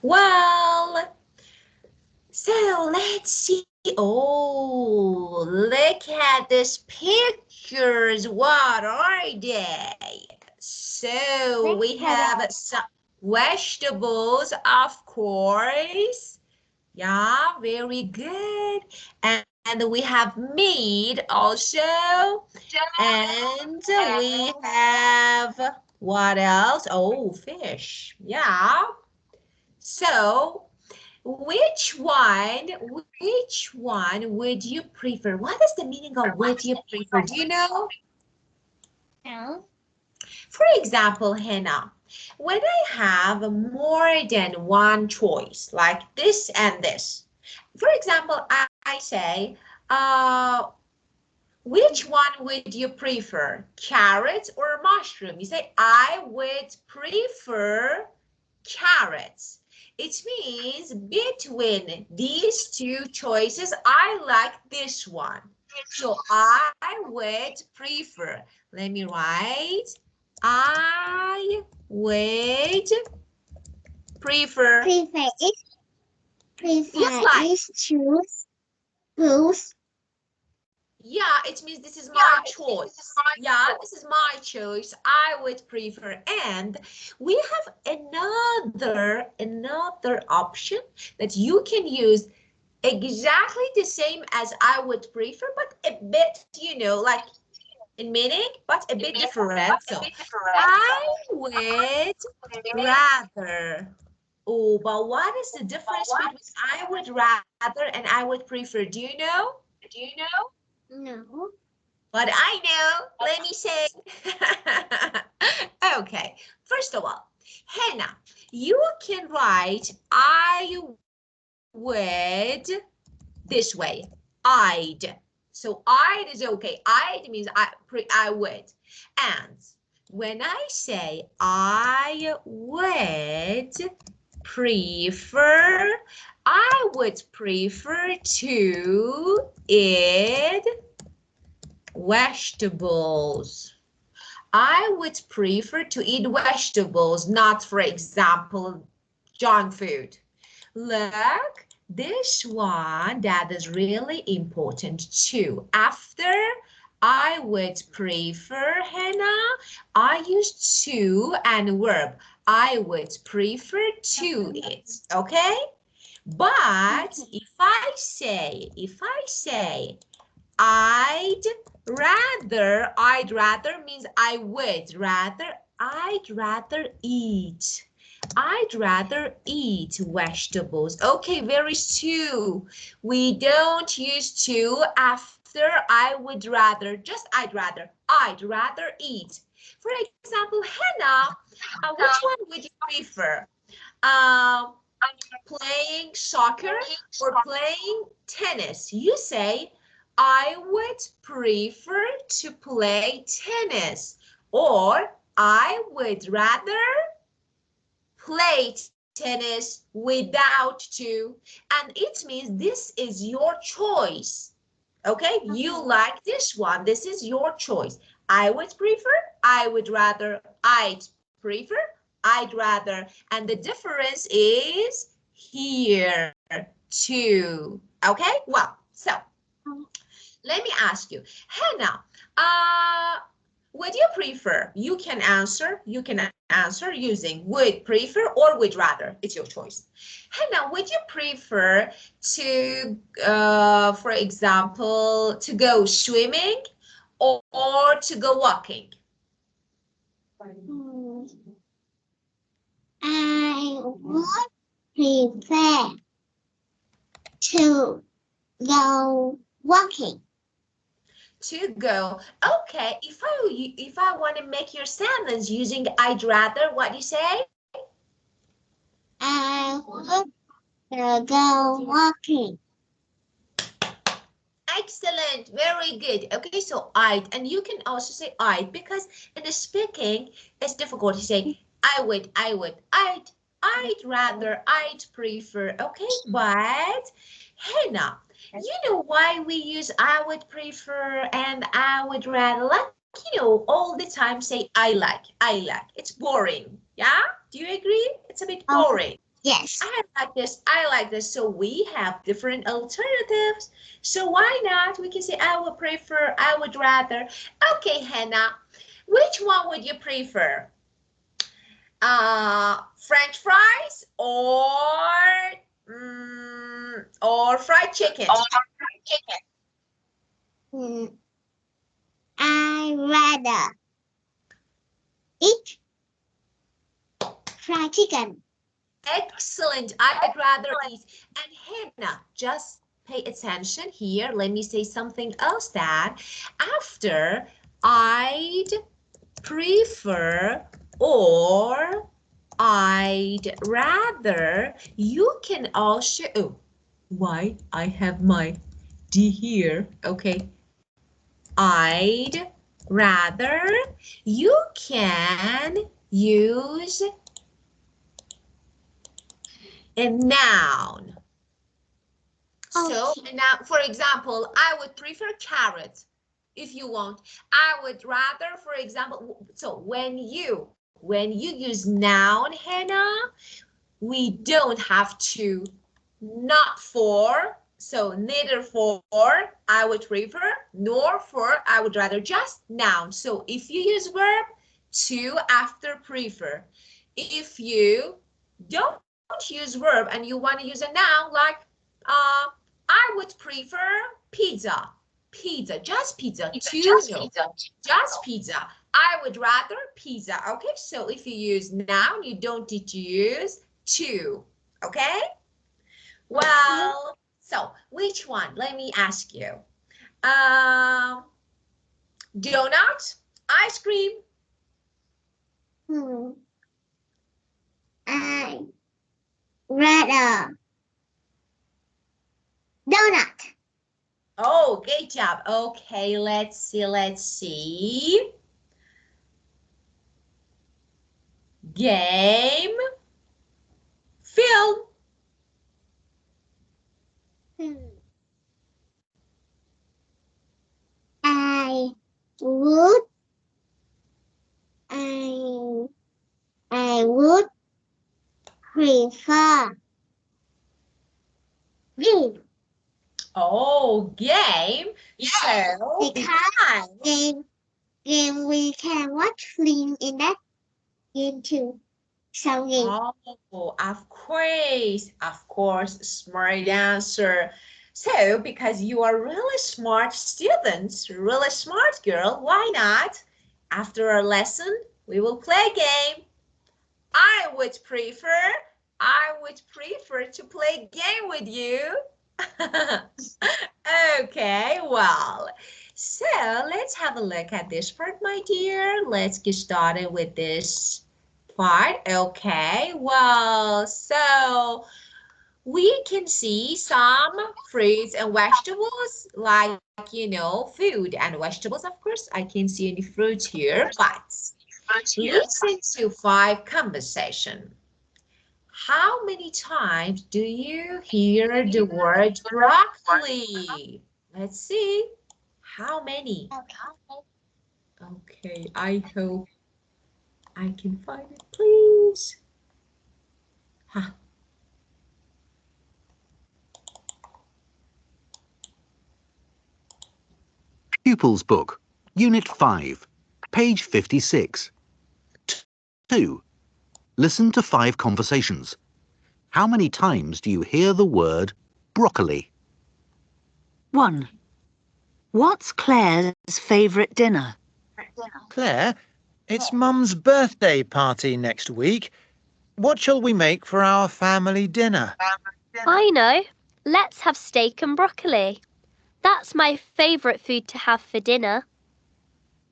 Well, so let's see. Oh, look at these pictures. What are they? So we have some vegetables, of course. Yeah, very good. And we have meat also. And we have what else? Oh, fish. Yeah. So which one would you prefer? What is the meaning of would you prefer? Do you know? No. For example, Hannah, when I have more than one choice, like this and this, for example, I say, which one would you prefer, carrots or mushroom? You say, I would prefer carrots. It means between these two choices, I like this one. So I would prefer. Let me write. I would prefer. Yes, like. Choose. Yeah, it means this is my choice. Yeah, this is my choice. I would prefer. And we have another option that you can use exactly the same as I would prefer, but a bit, like in meaning, but a bit different. So I would rather. Oh, but what is the difference between I would rather and I would prefer? Do you know? No. But I know, let me say. Okay, first of all, Hannah, you can write I would this way, I'd. So I'd is okay. I'd means I would. And when I say I would prefer, I would prefer to eat vegetables. I would prefer to eat vegetables, not, for example, junk food. Look, this one that is really important too. After I would prefer, Hannah, I use to and verb. I would prefer to eat, okay? But if I say, I'd rather means I would rather, I'd rather eat. I'd rather eat vegetables. Okay, very true. We don't use to after I would rather, just I'd rather eat. For example, Hannah, which one would you prefer? Um, Playing soccer or playing tennis? You say, I would prefer to play tennis, or I would rather play tennis without to. And it means this is your choice. Okay, you like this one. This is your choice. I would prefer, I would rather, I'd prefer, I'd rather. And the difference is here too. Okay, well, so let me ask you, Hannah, would you prefer? You can answer using would prefer or would rather. It's your choice. Hannah, would you prefer to, for example, to go swimming or to go walking? I would prefer to go walking. To go. Okay, if I want to make your sentence using I'd rather, what do you say? I would go walking. Excellent, very good. Okay, so I'd, and you can also say I'd because in the speaking it's difficult to say I'd rather, I'd prefer. Okay, but Hannah, you know why we use I would prefer and I would rather? Like, all the time say I like. It's boring. Yeah, do you agree? It's a bit boring. Yes. I like this. I like this. So we have different alternatives. So why not? We can say I would prefer, I would rather. Okay, Hannah, which one would you prefer? French fries or fried chicken? I rather eat fried chicken. Excellent. I'd rather eat. And Hannah, just pay attention here. Let me say something else that after I'd prefer or I'd rather, you can also, oh, why? I have my D here. Okay. I'd rather, you can use a noun. So now, for example, I would prefer carrot if you want. I would rather, for example, so when you use noun, Hannah, we don't have to not for, so neither for I would prefer nor for I would rather, just noun. So if you use verb, to after prefer. If you don't use verb and you want to use a noun like I would prefer pizza. Pizza, just pizza. Just pizza. I would rather pizza. Okay, so if you use noun, you don't need to use to. Okay? Well, so which one? Let me ask you. Donut, ice cream. I rather donut. Oh, great job. Okay, let's see. Game, film. I would I would prefer game. Oh, game. So, Because game we can watch film in that game too. So game. oh, of course, smart answer. So, because you are really smart students, really smart girl, why not? After our lesson, we will play a game. I would prefer to play game with you. Okay, well, so let's have a look at this part, my dear. Let's get started with this part. Okay, well, so we can see some fruits and vegetables, like, food and vegetables, of course. I can't see any fruits here, but listen to 5 conversation. How many times do you hear the word broccoli? Let's see. How many? Okay, I hope I can find it, please. Huh. Pupils Book, Unit 5, page 56. 2. Listen to 5 conversations. How many times do you hear the word broccoli? 1. What's Claire's favourite dinner? Claire, it's Mum's birthday party next week. What shall we make for our family dinner? I know. Let's have steak and broccoli. That's my favourite food to have for dinner.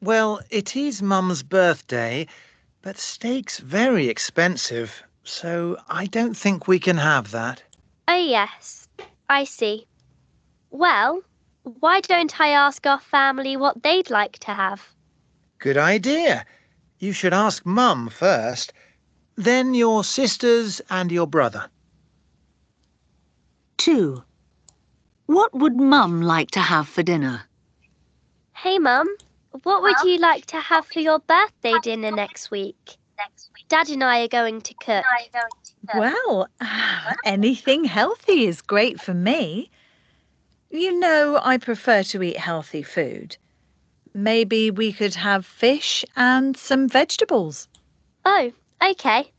Well, it is Mum's birthday, but steak's very expensive, so I don't think we can have that. Oh yes, I see. Well, why don't I ask our family what they'd like to have? Good idea. You should ask Mum first, then your sisters and your brother. 2. What would Mum like to have for dinner? Hey Mum, what would you like to have for your birthday dinner next week? Dad and I are going to cook. Well, anything healthy is great for me. You know I prefer to eat healthy food. Maybe we could have fish and some vegetables. Oh, okay.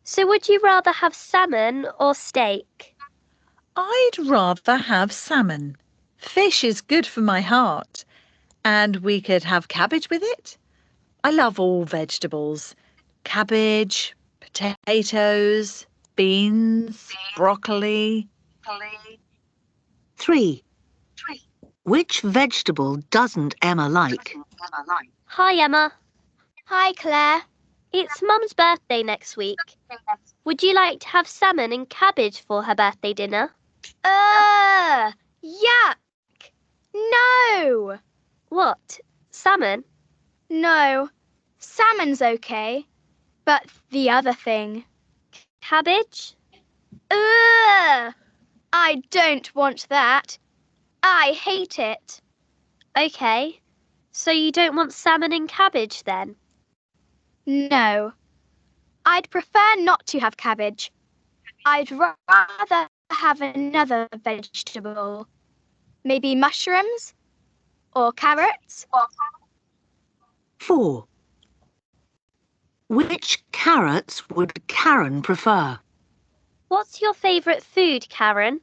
So would you rather have salmon or steak? I'd rather have salmon. Fish is good for my heart. And we could have cabbage with it. I love all vegetables. Cabbage, potatoes, beans, broccoli. 3. Which vegetable doesn't Emma like? Hi, Emma. Hi, Claire. It's Mum's birthday next week. Would you like to have salmon and cabbage for her birthday dinner? Yuck. No. What? Salmon? No. Salmon's okay. But the other thing. Cabbage? I don't want that. I hate it. Okay. So you don't want salmon and cabbage then? No. I'd prefer not to have cabbage. I'd rather have another vegetable. Maybe mushrooms? Or carrots? 4. Which carrots would Karen prefer? What's your favourite food, Karen?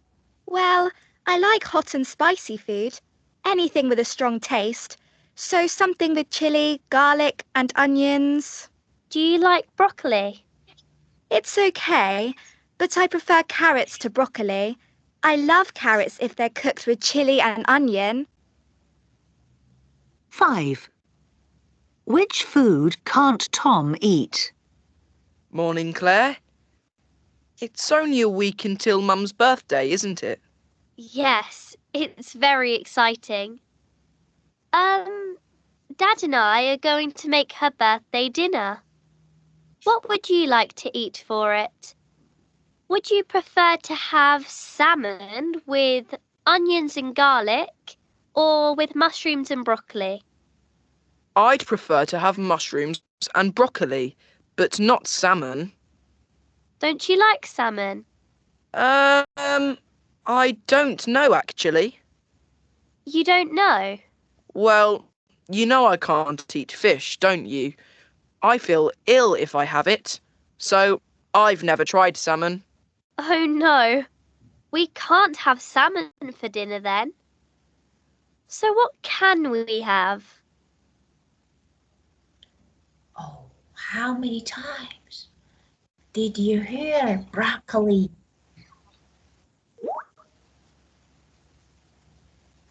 Well, I like hot and spicy food. Anything with a strong taste. So something with chili, garlic and onions. Do you like broccoli? It's okay, but I prefer carrots to broccoli. I love carrots if they're cooked with chili and onion. 5. Which food can't Tom eat? Morning, Claire. It's only a week until Mum's birthday, isn't it? Yes, it's very exciting. Dad and I are going to make her birthday dinner. What would you like to eat for it? Would you prefer to have salmon with onions and garlic or with mushrooms and broccoli? I'd prefer to have mushrooms and broccoli, but not salmon. Don't you like salmon? I don't know, actually. You don't know? Well, you know I can't eat fish, don't you? I feel ill if I have it, so I've never tried salmon. Oh no, we can't have salmon for dinner then. So what can we have? Oh, how many times did you hear broccoli?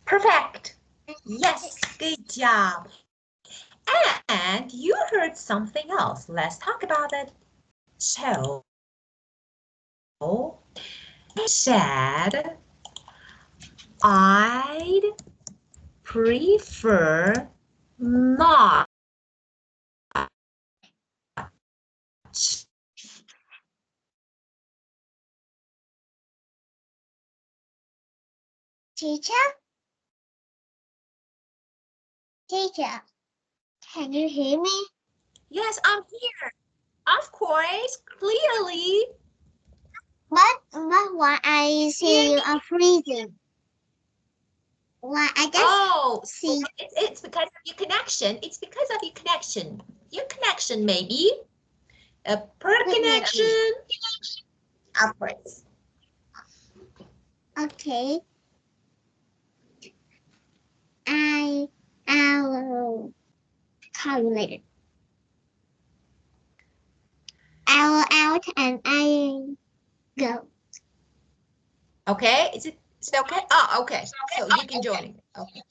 Perfect. Yes, good job. And you heard something else. Let's talk about it. So, I said, I'd prefer not. Teacher? Teacher, can you hear me? Yes, I'm here. Of course, clearly. But why I see you are freezing? Why I just see. It's because of your connection. It's because of your connection. Your connection, maybe. A per connection. Upwards. Okay. I will call you later. I will out and I go. Okay, is it okay? Oh, okay. So you can join. Okay.